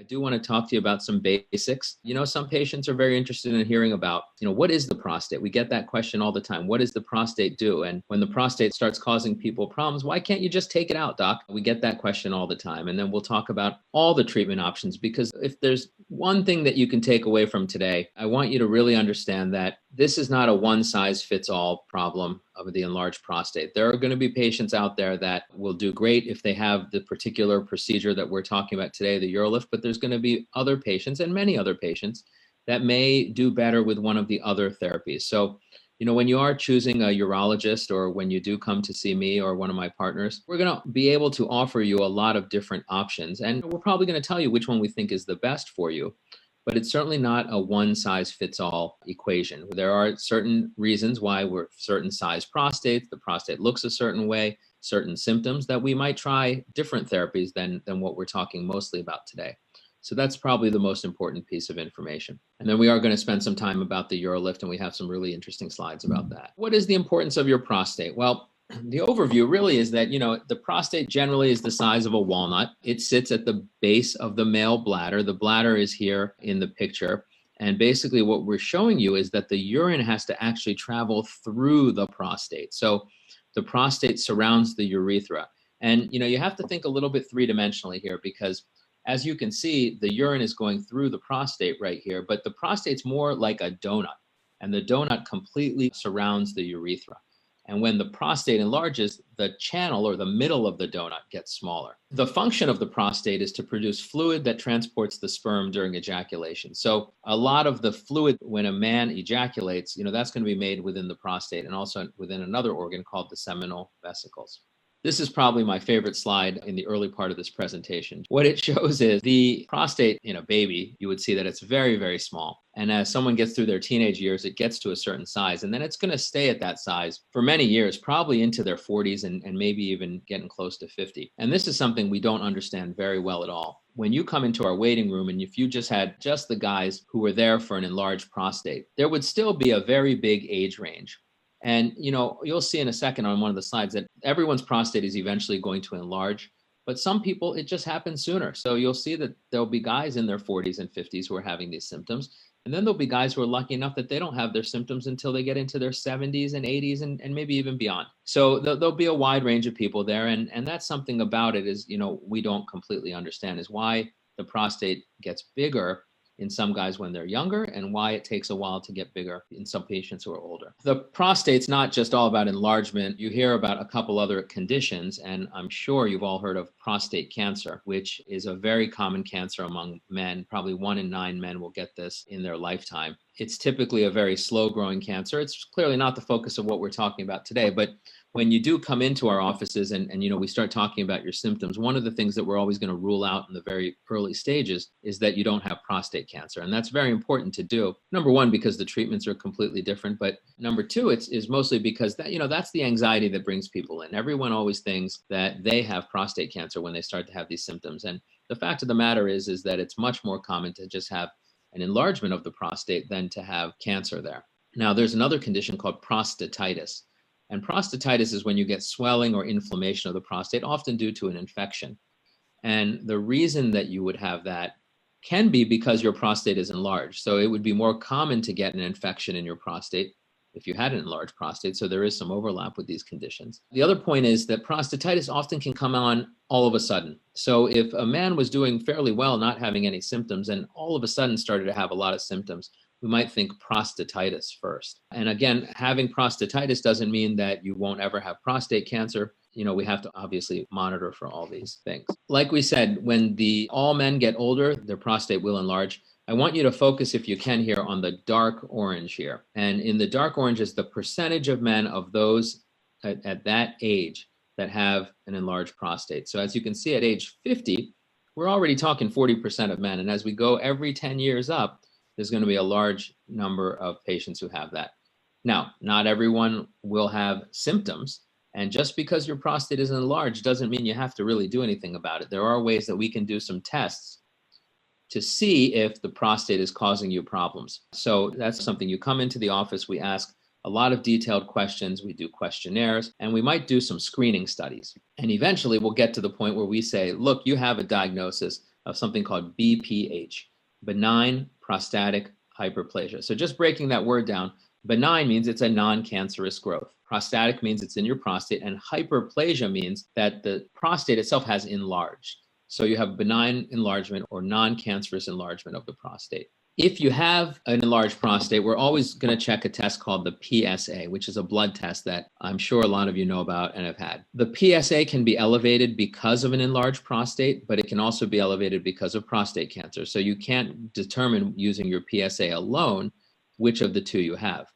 do want to talk to you about some basics. Some patients are very interested in hearing about, what is the prostate? We get that question all the time. What does the prostate do? And when the prostate starts causing people problems, why can't you just take it out, doc? We get that question all the time. And then we'll talk about all the treatment options, because if there's one thing that you can take away from today, I want you to really understand that this is not a one-size-fits-all problem of the enlarged prostate. There are going to be patients out there that will do great if they have the particular procedure that we're talking about today, the UroLift, but there's going to be other patients and many other patients that may do better with one of the other therapies. So, when you are choosing a urologist, or when you do come to see me or one of my partners, we're going to be able to offer you a lot of different options. And we're probably going to tell you which one we think is the best for you. But it's certainly not a one-size-fits-all equation. There are certain reasons why we're certain size prostates, the prostate looks a certain way, certain symptoms that we might try different therapies than what we're talking mostly about today. So that's probably the most important piece of information. And then we are going to spend some time about the UroLift, and we have some really interesting slides about that. What is the importance of your prostate? Well, the overview really is that, the prostate generally is the size of a walnut. It sits at the base of the male bladder. The bladder is here in the picture. And basically what we're showing you is that the urine has to actually travel through the prostate. So the prostate surrounds the urethra. And, you have to think a little bit three-dimensionally here, because as you can see, the urine is going through the prostate right here, but the prostate's more like a donut, and the donut completely surrounds the urethra. And when the prostate enlarges, the channel or the middle of the donut gets smaller. The function of the prostate is to produce fluid that transports the sperm during ejaculation. So a lot of the fluid when a man ejaculates, that's going to be made within the prostate and also within another organ called the seminal vesicles. This is probably my favorite slide in the early part of this presentation. What it shows is the prostate in a baby. You would see that it's very, very small. And as someone gets through their teenage years, it gets to a certain size. And then it's going to stay at that size for many years, probably into their 40s and maybe even getting close to 50. And this is something we don't understand very well at all. When you come into our waiting room, and if you just had just the guys who were there for an enlarged prostate, there would still be a very big age range. And, you'll see in a second on one of the slides that everyone's prostate is eventually going to enlarge, but some people, it just happens sooner. So you'll see that there'll be guys in their 40s and 50s who are having these symptoms. And then there'll be guys who are lucky enough that they don't have their symptoms until they get into their 70s and 80s and maybe even beyond. So there'll be a wide range of people there. And that's something about it is, we don't completely understand, is why the prostate gets bigger in some guys when they're younger, and why it takes a while to get bigger in some patients who are older. The prostate's not just all about enlargement. You hear about a couple other conditions, and I'm sure you've all heard of prostate cancer, which is a very common cancer among men. Probably 1 in 9 men will get this in their lifetime. It's typically a very slow-growing cancer. It's clearly not the focus of what we're talking about today, but when you do come into our offices and we start talking about your symptoms, one of the things that we're always going to rule out in the very early stages is that you don't have prostate cancer. And that's very important to do. Number one, because the treatments are completely different. But number two, it's mostly because that's the anxiety that brings people in. Everyone always thinks that they have prostate cancer when they start to have these symptoms. And the fact of the matter is that it's much more common to just have an enlargement of the prostate than to have cancer there. Now, there's another condition called prostatitis. And prostatitis is when you get swelling or inflammation of the prostate, often due to an infection. And the reason that you would have that can be because your prostate is enlarged. So it would be more common to get an infection in your prostate if you had an enlarged prostate. So there is some overlap with these conditions. The other point is that prostatitis often can come on all of a sudden. So if a man was doing fairly well, not having any symptoms, and all of a sudden started to have a lot of symptoms, we might think prostatitis first. And again, having prostatitis doesn't mean that you won't ever have prostate cancer. We have to obviously monitor for all these things. Like we said, when all men get older, their prostate will enlarge. I want you to focus, if you can, here on the dark orange here. And in the dark orange is the percentage of men of those at that age that have an enlarged prostate. So as you can see, at age 50, we're already talking 40% of men. And as we go every 10 years up, there's going to be a large number of patients who have that. Now, not everyone will have symptoms. And just because your prostate is enlarged doesn't mean you have to really do anything about it. There are ways that we can do some tests to see if the prostate is causing you problems. So that's something you come into the office, we ask a lot of detailed questions, we do questionnaires, and we might do some screening studies. And eventually we'll get to the point where we say, look, you have a diagnosis of something called BPH, benign prostatic hyperplasia. So just breaking that word down, benign means it's a non-cancerous growth. Prostatic means it's in your prostate, and hyperplasia means that the prostate itself has enlarged. So you have benign enlargement or non-cancerous enlargement of the prostate. If you have an enlarged prostate, we're always going to check a test called the PSA, which is a blood test that I'm sure a lot of you know about and have had. The PSA can be elevated because of an enlarged prostate, but it can also be elevated because of prostate cancer. So you can't determine using your PSA alone which of the two you have.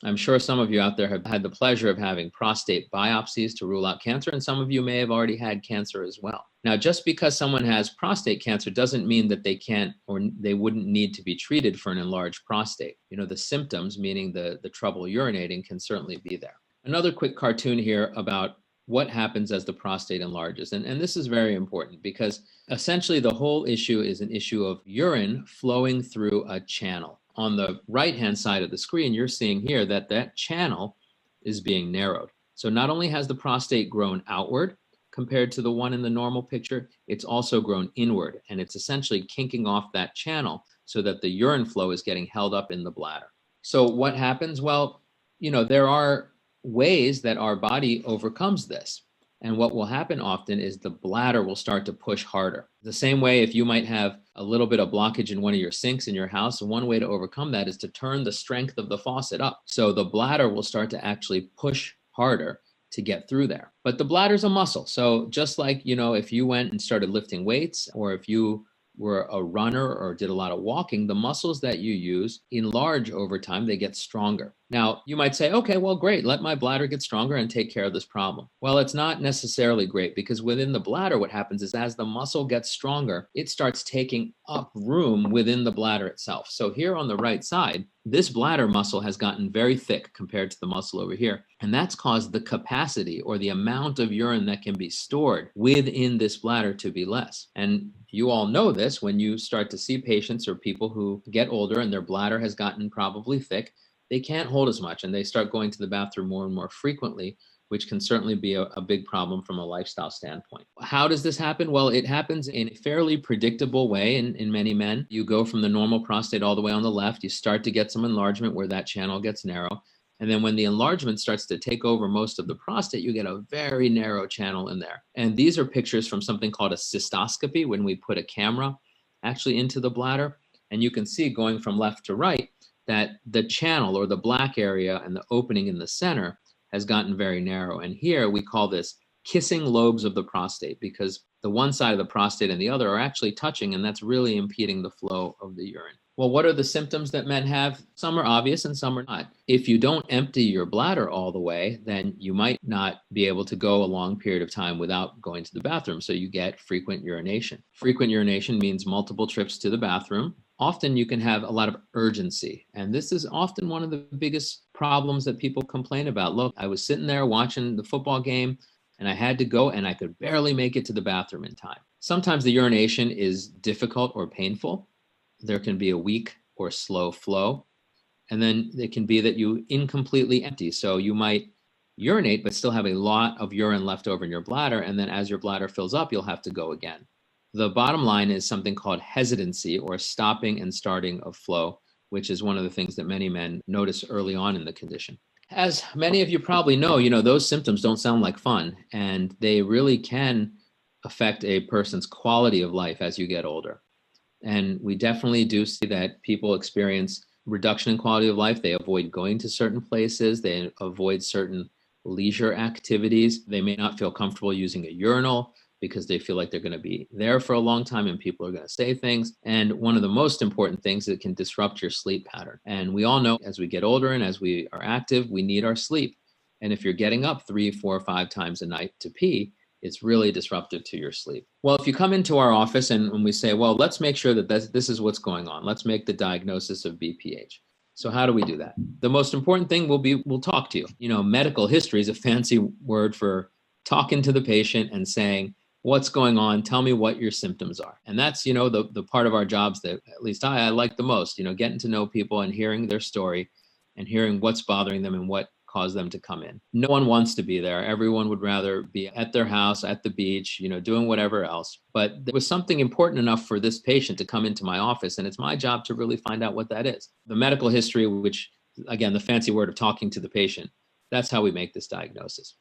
I'm sure some of you out there have had the pleasure of having prostate biopsies to rule out cancer, and some of you may have already had cancer as well. Now, just because someone has prostate cancer doesn't mean that they can't or they wouldn't need to be treated for an enlarged prostate. You know, the symptoms, meaning the trouble urinating, can certainly be there. Another quick cartoon here about what happens as the prostate enlarges. And this is very important because essentially the whole issue is an issue of urine flowing through a channel. On the right-hand side of the screen, you're seeing here that that channel is being narrowed. So not only has the prostate grown outward compared to the one in the normal picture, it's also grown inward, and it's essentially kinking off that channel so that the urine flow is getting held up in the bladder. So what happens? Well, you know, there are ways that our body overcomes this. And what will happen often is the bladder will start to push harder. The same way if you might have a little bit of blockage in one of your sinks in your house, one way to overcome that is to turn the strength of the faucet up. So the bladder will start to actually push harder to get through there. But the bladder's a muscle. So just like, you know, if you went and started lifting weights, or if you were a runner or did a lot of walking, the muscles that you use enlarge over time, they get stronger. Now, you might say, okay, well, great, let my bladder get stronger and take care of this problem. Well, it's not necessarily great, because within the bladder, what happens is as the muscle gets stronger, it starts taking up room within the bladder itself. So here on the right side, this bladder muscle has gotten very thick compared to the muscle over here. And that's caused the capacity or the amount of urine that can be stored within this bladder to be less. And you all know this when you start to see patients or people who get older and their bladder has gotten probably thick. They can't hold as much and they start going to the bathroom more and more frequently, which can certainly be a big problem from a lifestyle standpoint. How does this happen? Well, it happens in a fairly predictable way in many men. You go from the normal prostate all the way on the left, you start to get some enlargement where that channel gets narrow. And then when the enlargement starts to take over most of the prostate, you get a very narrow channel in there. And these are pictures from something called a cystoscopy, when we put a camera actually into the bladder. And you can see going from left to right that the channel or the black area and the opening in the center has gotten very narrow. And here we call this kissing lobes of the prostate, because the one side of the prostate and the other are actually touching, and that's really impeding the flow of the urine. Well, what are the symptoms that men have? Some are obvious and some are not. If you don't empty your bladder all the way, then you might not be able to go a long period of time without going to the bathroom. So you get frequent urination. Frequent urination means multiple trips to the bathroom. Often you can have a lot of urgency. And this is often one of the biggest problems that people complain about. Look, I was sitting there watching the football game and I had to go and I could barely make it to the bathroom in time. Sometimes the urination is difficult or painful. There can be a weak or slow flow. And then it can be that you incompletely empty. So you might urinate, but still have a lot of urine left over in your bladder. And then as your bladder fills up, you'll have to go again. The bottom line is something called hesitancy, or stopping and starting of flow, which is one of the things that many men notice early on in the condition. As many of you probably know, those symptoms don't sound like fun, and they really can affect a person's quality of life as you get older. And we definitely do see that people experience reduction in quality of life. They avoid going to certain places. They avoid certain leisure activities. They may not feel comfortable using a urinal because they feel like they're going to be there for a long time and people are going to say things. And one of the most important things, it can disrupt your sleep pattern. And we all know as we get older and as we are active, we need our sleep. And if you're getting up 3, 4, 5 times a night to pee, it's really disruptive to your sleep. Well, if you come into our office and we say, well, let's make sure that this is what's going on. Let's make the diagnosis of BPH. So how do we do that? The most important thing will be, we'll talk to you. Medical history is a fancy word for talking to the patient and saying, what's going on? Tell me what your symptoms are. And that's, the part of our jobs that at least I like the most, getting to know people and hearing their story and hearing what's bothering them and what cause them to come in. No one wants to be there. Everyone would rather be at their house, at the beach, doing whatever else. But there was something important enough for this patient to come into my office, and it's my job to really find out what that is. The medical history, which, again, the fancy word of talking to the patient, that's how we make this diagnosis.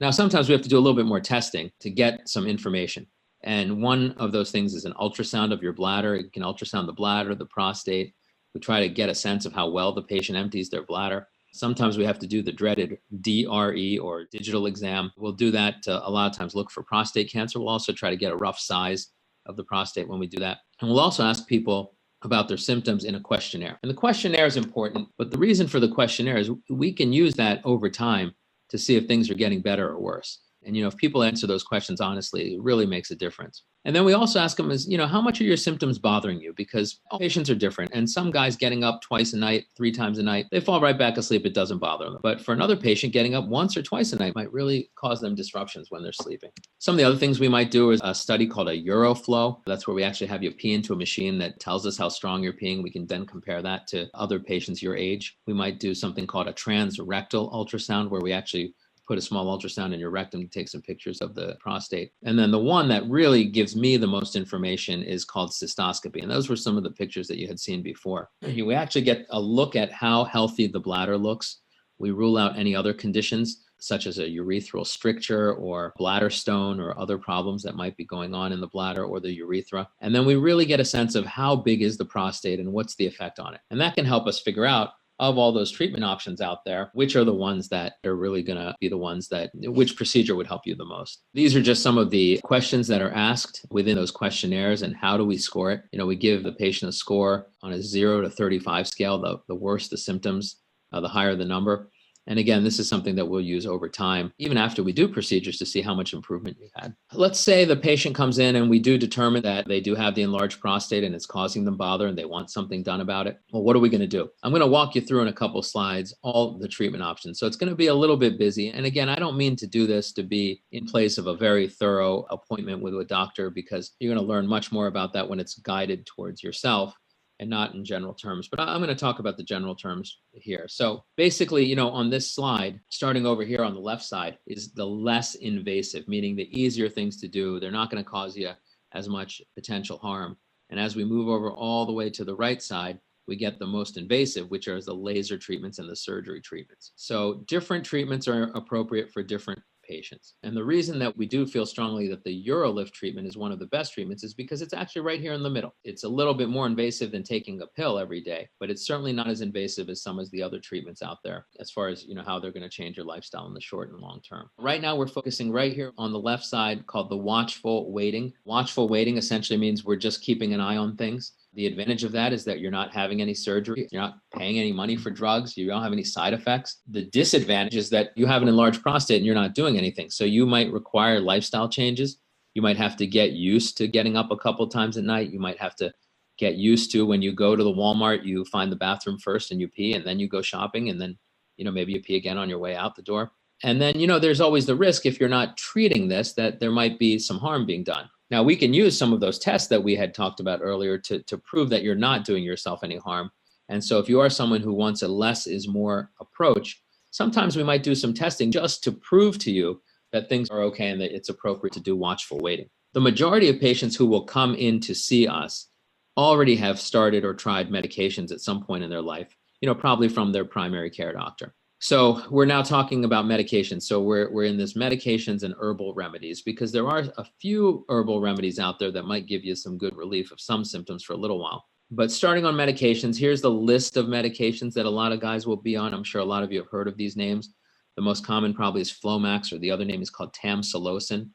Now, sometimes we have to do a little bit more testing to get some information. And one of those things is an ultrasound of your bladder. You can ultrasound the bladder, the prostate. We try to get a sense of how well the patient empties their bladder. Sometimes we have to do the dreaded DRE, or digital exam. We'll do that to a lot of times look for prostate cancer. We'll also try to get a rough size of the prostate when we do that. And we'll also ask people about their symptoms in a questionnaire. And the questionnaire is important, but the reason for the questionnaire is we can use that over time to see if things are getting better or worse. And, if people answer those questions honestly, it really makes a difference. And then we also ask them how much are your symptoms bothering you? Because all patients are different. And some guys getting up twice a night, 3 times a night, they fall right back asleep. It doesn't bother them. But for another patient, getting up once or twice a night might really cause them disruptions when they're sleeping. Some of the other things we might do is a study called a Euroflow. That's where we actually have you pee into a machine that tells us how strong you're peeing. We can then compare that to other patients your age. We might do something called a transrectal ultrasound, where we actually put a small ultrasound in your rectum to take some pictures of the prostate. And then the one that really gives me the most information is called cystoscopy. And those were some of the pictures that you had seen before. We actually get a look at how healthy the bladder looks. We rule out any other conditions, such as a urethral stricture or bladder stone or other problems that might be going on in the bladder or the urethra. And then we really get a sense of how big is the prostate and what's the effect on it. And that can help us figure out, of all those treatment options out there, which are the ones that are really going to be the ones which procedure would help you the most. These are just some of the questions that are asked within those questionnaires, and how do we score it? We give the patient a score on a 0 to 35 scale. The worse the symptoms, the higher the number. And again, this is something that we'll use over time, even after we do procedures, to see how much improvement you had. Let's say the patient comes in and we do determine that they do have the enlarged prostate and it's causing them bother and they want something done about it. Well, what are we going to do? I'm going to walk you through in a couple slides all the treatment options. So it's going to be a little bit busy. And again, I don't mean to do this to be in place of a very thorough appointment with a doctor, because you're going to learn much more about that when it's guided towards yourself and not in general terms. But I'm going to talk about the general terms here. So basically, on this slide, starting over here on the left side, is the less invasive, meaning the easier things to do. They're not going to cause you as much potential harm. And as we move over all the way to the right side, we get the most invasive, which are the laser treatments and the surgery treatments. So different treatments are appropriate for different patients. And the reason that we do feel strongly that the UroLift treatment is one of the best treatments is because it's actually right here in the middle. It's a little bit more invasive than taking a pill every day, but it's certainly not as invasive as some of the other treatments out there as far as, how they're going to change your lifestyle in the short and long term. Right now, we're focusing right here on the left side, called the watchful waiting. Watchful waiting essentially means we're just keeping an eye on things. The advantage of that is that you're not having any surgery. You're not paying any money for drugs. You don't have any side effects. The disadvantage is that you have an enlarged prostate and you're not doing anything. So you might require lifestyle changes. You might have to get used to getting up a couple times at night. You might have to get used to, when you go to the Walmart, you find the bathroom first and you pee, and then you go shopping, and then, maybe you pee again on your way out the door. And then, there's always the risk, if you're not treating this, that there might be some harm being done. Now, we can use some of those tests that we had talked about earlier to prove that you're not doing yourself any harm. And so if you are someone who wants a less is more approach, sometimes we might do some testing just to prove to you that things are okay and that it's appropriate to do watchful waiting. The majority of patients who will come in to see us already have started or tried medications at some point in their life, probably from their primary care doctor. So we're now talking about medications. So we're in this medications and herbal remedies, because there are a few herbal remedies out there that might give you some good relief of some symptoms for a little while. But starting on medications, here's the list of medications that a lot of guys will be on. I'm sure a lot of you have heard of these names. The most common probably is Flomax, or the other name is called tamsulosin.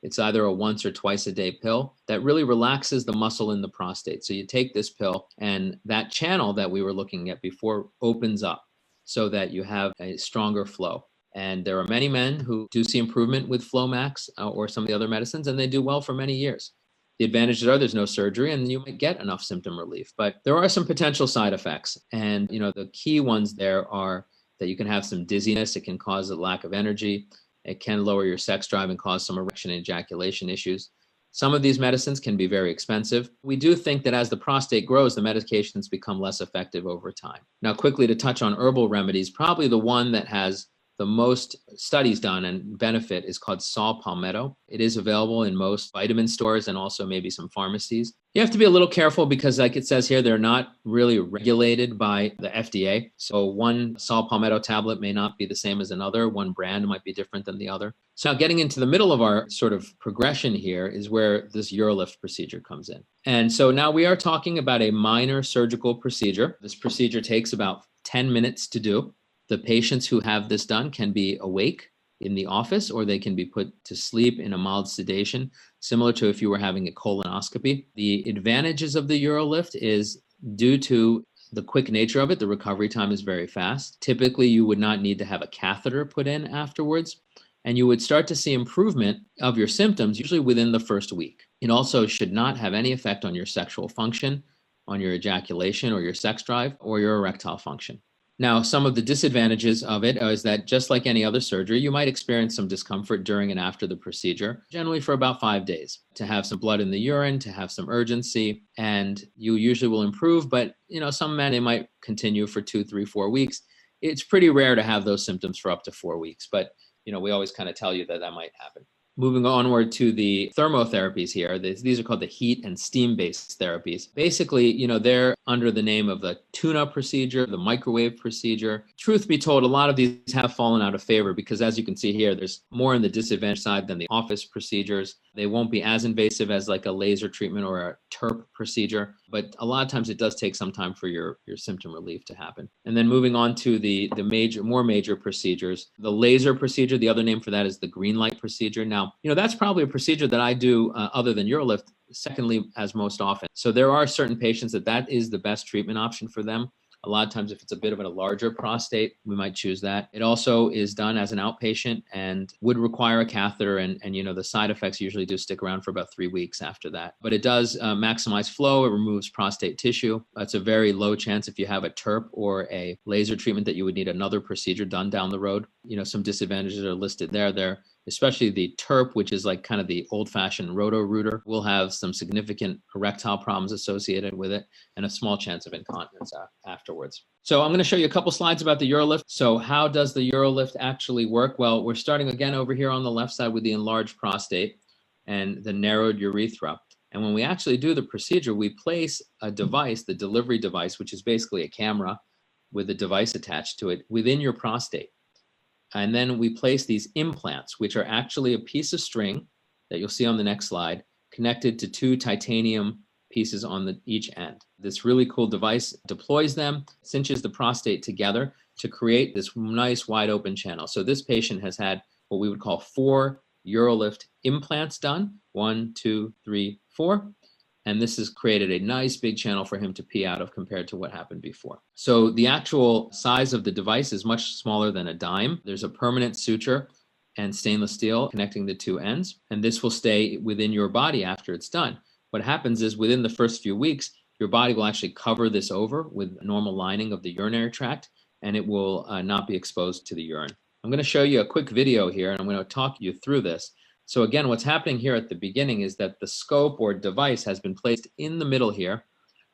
It's either a once or twice a day pill that really relaxes the muscle in the prostate. So you take this pill, and that channel that we were looking at before opens up, so that you have a stronger flow. And there are many men who do see improvement with Flomax or some of the other medicines, and they do well for many years. The advantages are there's no surgery and you might get enough symptom relief, but there are some potential side effects. And the key ones there are that you can have some dizziness. It can cause a lack of energy. It can lower your sex drive and cause some erection and ejaculation issues. Some of these medicines can be very expensive. We do think that as the prostate grows, the medications become less effective over time. Now, quickly to touch on herbal remedies, probably the one that has the most studies done and benefit is called saw palmetto. It is available in most vitamin stores and also maybe some pharmacies. You have to be a little careful because, like it says here, they're not really regulated by the FDA. So one saw palmetto tablet may not be the same as another. One brand might be different than the other. So now getting into the middle of our sort of progression here is where this UroLift procedure comes in. And so now we are talking about a minor surgical procedure. This procedure takes about 10 minutes to do. The patients who have this done can be awake in the office, or they can be put to sleep in a mild sedation, similar to if you were having a colonoscopy. The advantages of the UroLift is due to the quick nature of it, the recovery time is very fast. Typically, you would not need to have a catheter put in afterwards, and you would start to see improvement of your symptoms usually within the first week. It also should not have any effect on your sexual function, on your ejaculation or your sex drive, or your erectile function. Now, some of the disadvantages of it is that just like any other surgery, you might experience some discomfort during and after the procedure, generally for about 5 days, to have some blood in the urine, to have some urgency, and you usually will improve. But, some men, they might continue for 2, 3, 4 weeks. It's pretty rare to have those symptoms for up to 4 weeks, but, we always kind of tell you that might happen. Moving onward to the thermotherapies here, these are called the heat and steam-based therapies. Basically, they're under the name of the tune-up procedure, the microwave procedure. Truth be told, a lot of these have fallen out of favor because, as you can see here, there's more in the disadvantage side than the office procedures. They won't be as invasive as like a laser treatment or a TURP procedure, but a lot of times it does take some time for your symptom relief to happen. And then moving on to the more major procedures, the laser procedure, the other name for that is the green light procedure. Now, that's probably a procedure that I do other than UroLift, secondly, as most often. So there are certain patients that is the best treatment option for them. A lot of times, if it's a bit of a larger prostate, we might choose that. It also is done as an outpatient and would require a catheter. And the side effects usually do stick around for about 3 weeks after that. But it does maximize flow. It removes prostate tissue. It's a very low chance if you have a TURP or a laser treatment that you would need another procedure done down the road. Some disadvantages are listed there. Especially the TURP, which is like kind of the old-fashioned roto-rooter, will have some significant erectile problems associated with it and a small chance of incontinence afterwards. So I'm going to show you a couple slides about the UroLift. So how does the UroLift actually work? Well, we're starting again over here on the left side with the enlarged prostate and the narrowed urethra. And when we actually do the procedure, we place a device, the delivery device, which is basically a camera with a device attached to it within your prostate. And then we place these implants, which are actually a piece of string that you'll see on the next slide, connected to 2 titanium pieces on each end. This really cool device deploys them, cinches the prostate together to create this nice wide open channel. So this patient has had what we would call 4 UroLift implants done, 1, 2, 3, 4. And this has created a nice big channel for him to pee out of compared to what happened before. So the actual size of the device is much smaller than a dime. There's a permanent suture and stainless steel connecting the 2 ends, and this will stay within your body after it's done. What happens is within the first few weeks, your body will actually cover this over with normal lining of the urinary tract, and it will not be exposed to the urine. I'm going to show you a quick video here, and I'm going to talk you through this. So again, what's happening here at the beginning is that the scope or device has been placed in the middle here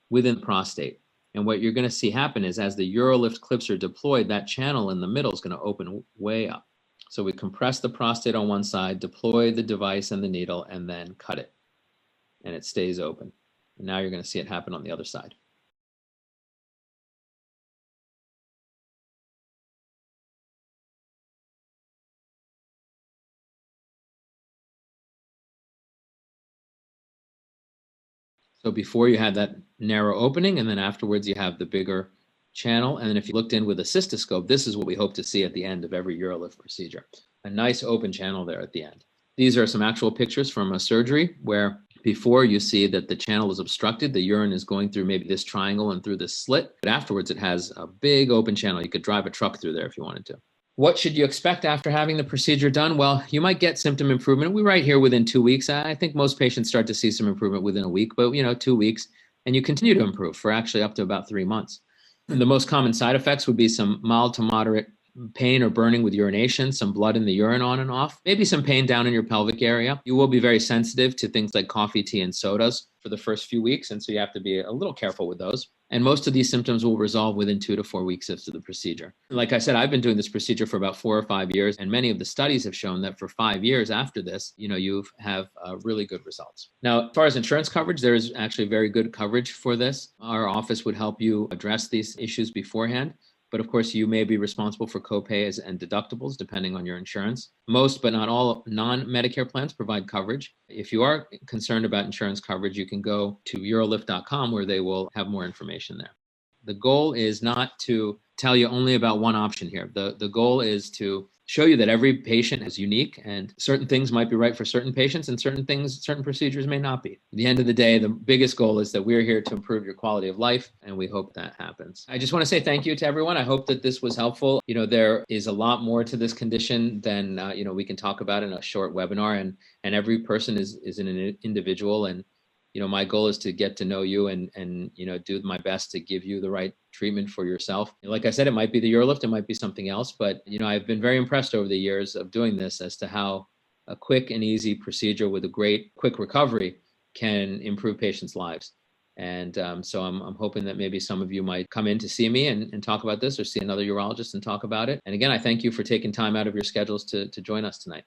within the prostate. And what you're going to see happen is as the UroLift clips are deployed, that channel in the middle is going to open way up. So we compress the prostate on one side, deploy the device and the needle, and then cut it. And it stays open. And now you're going to see it happen on the other side. So before you had that narrow opening, and then afterwards you have the bigger channel. And then if you looked in with a cystoscope, this is what we hope to see at the end of every UroLift procedure. A nice open channel there at the end. These are some actual pictures from a surgery where before you see that the channel is obstructed, the urine is going through maybe this triangle and through this slit. But afterwards it has a big open channel. You could drive a truck through there if you wanted to. What should you expect after having the procedure done? Well, you might get symptom improvement. We write here within 2 weeks. I think most patients start to see some improvement within a week, but 2 weeks, and you continue to improve for actually up to about 3 months. And the most common side effects would be some mild to moderate pain or burning with urination, some blood in the urine on and off, maybe some pain down in your pelvic area. You will be very sensitive to things like coffee, tea, and sodas for the first few weeks. And so you have to be a little careful with those. And most of these symptoms will resolve within 2 to 4 weeks after the procedure. Like I said, I've been doing this procedure for about 4 or 5 years, and many of the studies have shown that for 5 years after this, you have really good results. Now, as far as insurance coverage, there is actually very good coverage for this. Our office would help you address these issues beforehand. But of course, you may be responsible for copays and deductibles depending on your insurance. Most, but not all, non-Medicare plans provide coverage. If you are concerned about insurance coverage, you can go to Eurolift.com where they will have more information there. The goal is not to tell you only about one option here. The goal is to show you that every patient is unique and certain things might be right for certain patients and certain procedures may not be. At the end of the day, the biggest goal is that we're here to improve your quality of life, and we hope that happens. I just want to say thank you to everyone. I hope that this was helpful. There is a lot more to this condition than we can talk about in a short webinar, and every person is an individual, and my goal is to get to know you and do my best to give you the right treatment for yourself. Like I said, it might be the UroLift, it might be something else, but I've been very impressed over the years of doing this as to how a quick and easy procedure with a great quick recovery can improve patients' lives. And so I'm hoping that maybe some of you might come in to see me and talk about this, or see another urologist and talk about it. And again, I thank you for taking time out of your schedules to join us tonight.